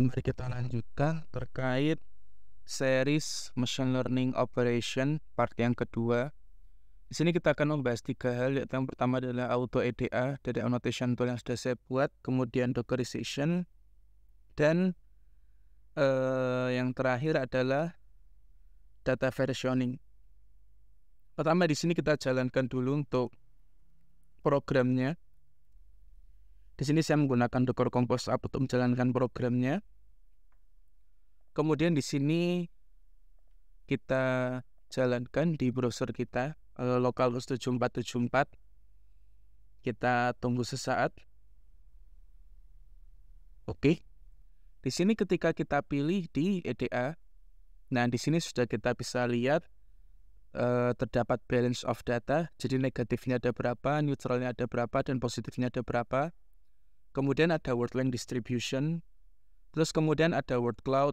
Mari kita lanjutkan terkait series Machine Learning Operation part yang kedua. Di sini kita akan membahas 3 hal, yaitu yang pertama adalah Auto EDA dari annotation tool yang sudah saya buat, kemudian Dockerization, dan yang terakhir adalah data versioning. Pertama di sini kita jalankan dulu untuk programnya. Di sini saya menggunakan Docker Compose App untuk menjalankan programnya. Kemudian di sini kita jalankan di browser kita, localhost 7474. Kita tunggu sesaat. Oke. Di sini ketika kita pilih di EDA, nah di sini sudah kita bisa lihat terdapat balance of data. Jadi negatifnya ada berapa, neutralnya ada berapa, dan positifnya ada berapa. Kemudian ada word length distribution. Terus kemudian ada word cloud,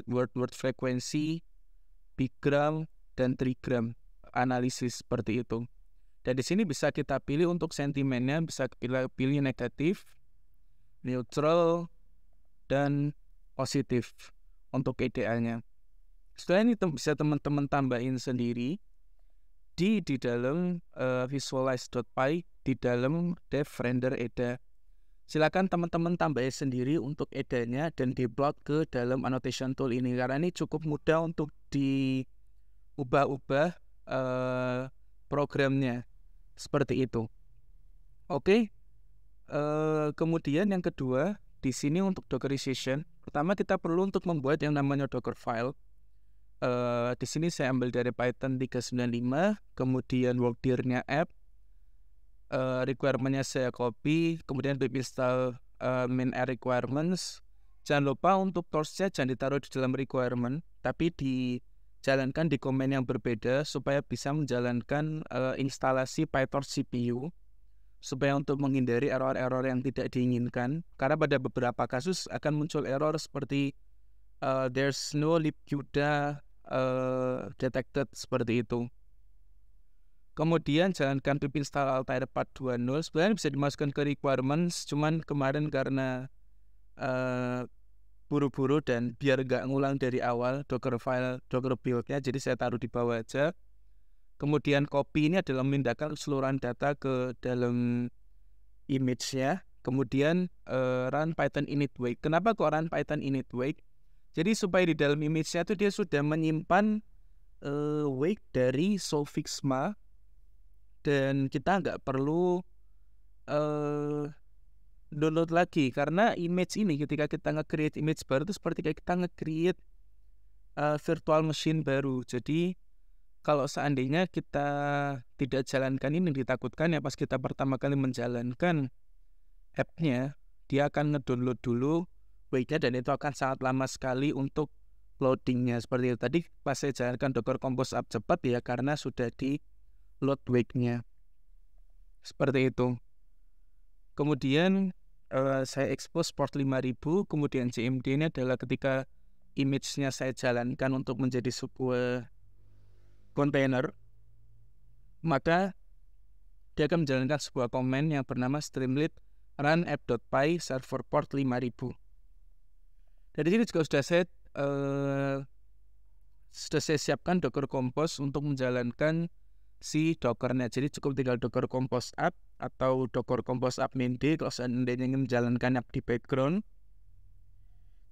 word frequency, bigram, dan trigram analisis seperti itu. Dan di sini bisa kita pilih untuk sentimennya, bisa pilih negatif, neutral, dan positif untuk EDA-nya. Setelah ini bisa teman-teman tambahin sendiri di dalam visualize.py di dalam dev render EDA. Silakan teman-teman tambahin sendiri untuk EDA-nya dan diplot ke dalam annotation tool ini, karena ini cukup mudah untuk diubah-ubah programnya seperti itu. Oke. Kemudian yang kedua di sini untuk Dockerization, pertama kita perlu untuk membuat yang namanya Docker file. Di sini saya ambil dari Python 395, kemudian workdir-nya app, requirement-nya saya copy, kemudian pip install main requirements. Jangan lupa untuk source-nya jangan ditaruh di dalam requirement, tapi dijalankan di komen yang berbeda supaya bisa menjalankan instalasi PyTorch CPU, supaya untuk menghindari error-error yang tidak diinginkan. Karena pada beberapa kasus akan muncul error seperti there's no libcUDA detected seperti itu. Kemudian jalankan pip install Altair 420. Sebenarnya bisa dimasukkan ke requirements, cuman kemarin karena buru-buru dan biar nggak ngulang dari awal Docker file, Docker build-nya, jadi saya taruh di bawah aja. Kemudian copy ini adalah memindahkan keseluruhan data ke dalam image-nya. Kemudian run Python init wake. Kenapa kok run Python init wake? Jadi supaya di dalam image-nya itu dia sudah menyimpan wake dari Solfixma, dan kita nggak perlu download lagi, karena image ini ketika kita nge-create image baru itu seperti kayak kita nge-create virtual machine baru. Jadi kalau seandainya kita tidak jalankan ini, ditakutkan ya pas kita pertama kali menjalankan app-nya, dia akan ngedownload dulu wake-nya dan itu akan sangat lama sekali untuk loading-nya. Seperti itu tadi pas saya jalankan Docker Compose App cepat ya karena sudah di load wake-nya. Seperti itu. Kemudian saya expose port 5000, kemudian CMD ini adalah ketika image-nya saya jalankan untuk menjadi sebuah container, maka dia akan menjalankan sebuah command yang bernama streamlit run app.py server port 5000. Dari sini juga sudah saya siapkan Docker Compose untuk menjalankan si Docker-nya. Jadi cukup tinggal Docker Compose App atau Docker Compose App main D kalau seandainya ingin menjalankan app di background.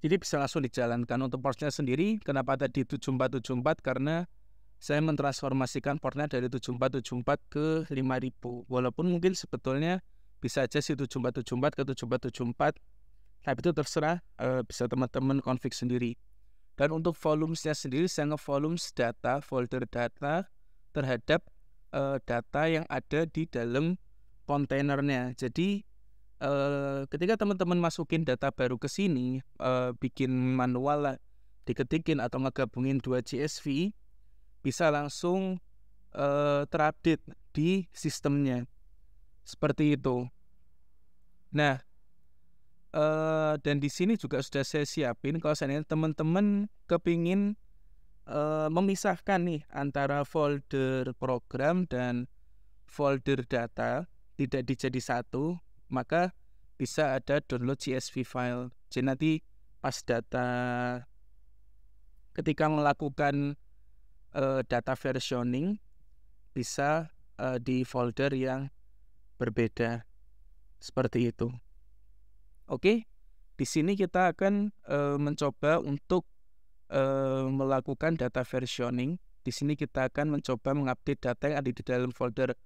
Jadi bisa langsung dijalankan. Untuk portnya sendiri, kenapa tadi 7474? Karena saya mentransformasikan portnya dari 7474 ke 5000. Walaupun mungkin sebetulnya bisa aja sih 7474 ke 7474. Tapi itu terserah, bisa teman-teman config sendiri. Dan untuk volumesnya sendiri, saya nge-volumes data, folder data terhadap data yang ada di dalam kontainernya. Jadi ketika teman-teman masukin data baru ke sini, bikin manual lah, diketikin atau ngegabungin 2 CSV, bisa langsung terupdate di sistemnya. Seperti itu. Nah, dan di sini juga sudah saya siapin kalau seandainya teman-teman kepingin memisahkan nih antara folder program dan folder data, tidak dijadi satu, maka bisa ada download CSV file. Jadi nanti pas ketika melakukan data versioning bisa di folder yang berbeda seperti itu. Oke, di sini kita akan mencoba untuk melakukan data versioning. Di sini kita akan mencoba mengupdate data yang ada di dalam folder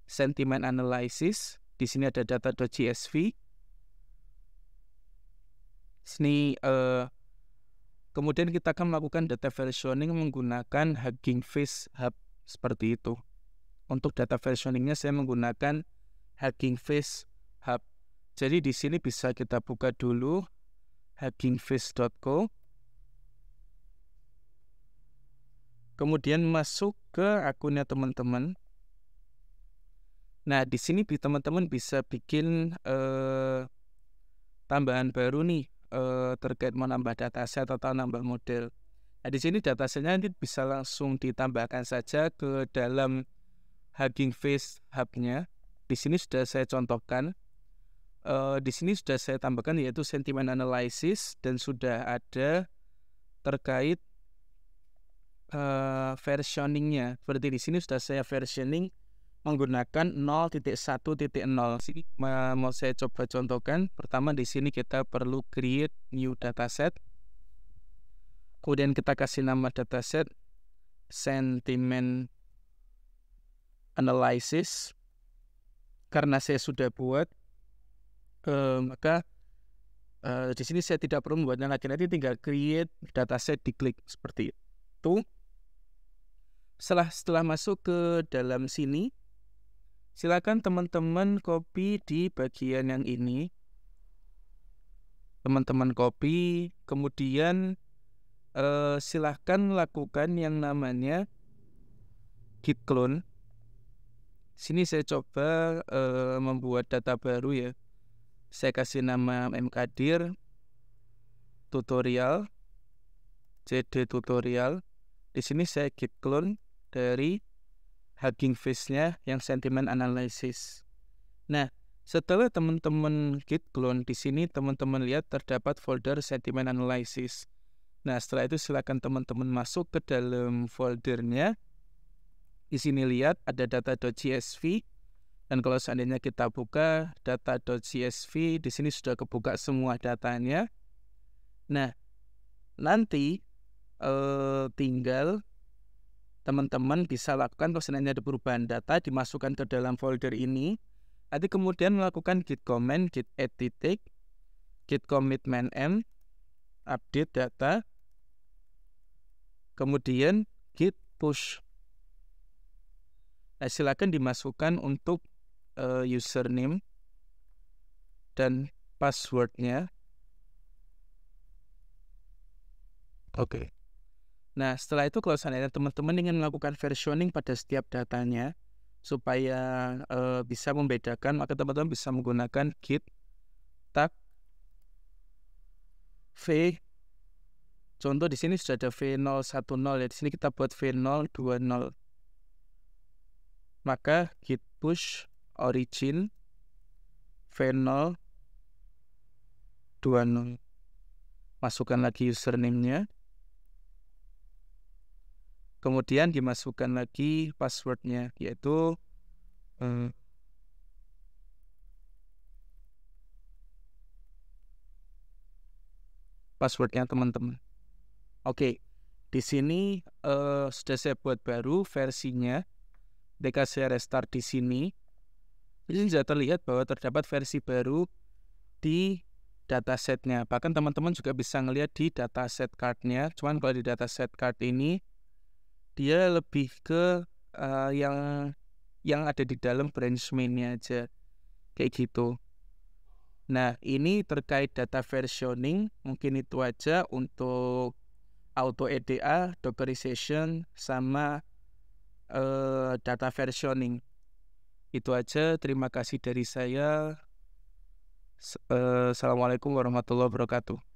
sentiment analysis. Di sini ada data.csv. Sini kemudian kita akan melakukan data versioning menggunakan Hugging Face Hub seperti itu. Untuk data versioningnya saya menggunakan Hugging Face Hub. Jadi di sini bisa kita buka dulu huggingface.co. Kemudian masuk ke akunnya teman-teman. Nah, di sini teman-teman bisa bikin tambahan baru nih terkait menambah dataset atau nambah model. Nah, di sini datasetnya nanti bisa langsung ditambahkan saja ke dalam Hugging Face Hub-nya. Di sini sudah saya contohkan. Di sini sudah saya tambahkan yaitu sentiment analysis dan sudah ada terkait versioningnya. Seperti di sini sudah saya versioning menggunakan 0.1.0. Sini mau saya coba contohkan. Pertama di sini kita perlu create new dataset. Kemudian kita kasih nama dataset sentiment analysis. Karena saya sudah buat, maka di sini saya tidak perlu membuatnya lagi. Nanti tinggal create dataset, diklik seperti itu. Setelah masuk ke dalam sini, silakan teman-teman copy di bagian yang ini. Teman-teman copy, kemudian silahkan lakukan yang namanya git clone. Sini saya coba membuat data baru ya. Saya kasih nama mkdir tutorial, cd tutorial. Di sini saya git clone dari Hugging Face-nya yang sentiment analysis. Nah, setelah teman-teman git clone, di sini teman-teman lihat terdapat folder sentiment analysis. Nah, setelah itu silakan teman-teman masuk ke dalam foldernya. Di sini lihat ada data.csv. Dan kalau seandainya kita buka data.csv, di sini sudah kebuka semua datanya. Nah, nanti tinggal teman-teman bisa lakukan kalau seandainya ada perubahan data dimasukkan ke dalam folder ini. Nanti kemudian melakukan git comment, git add titik, git commit man m, update data, kemudian git push. Nah, silakan dimasukkan untuk username dan passwordnya. Oke. Nah, setelah itu kalau seandainya teman-teman ingin melakukan versioning pada setiap datanya supaya bisa membedakan, maka teman-teman bisa menggunakan git tag v. Contoh di sini sudah ada v010 ya. Di sini kita buat v020. Maka git push origin v020. Masukkan lagi username-nya. Kemudian dimasukkan lagi passwordnya, yaitu passwordnya teman-teman. Oke, di sini sudah saya buat baru versinya. Ketika saya restart di sini sudah terlihat bahwa terdapat versi baru di datasetnya. Bahkan teman-teman juga bisa ngelihat di dataset card-nya. Cuman kalau di dataset card ini dia lebih ke yang ada di dalam branch main-nya aja, kayak gitu. Nah, ini terkait data versioning, mungkin itu aja untuk auto EDA, dockerization, sama data versioning. Itu aja, terima kasih dari saya. Assalamualaikum warahmatullahi wabarakatuh.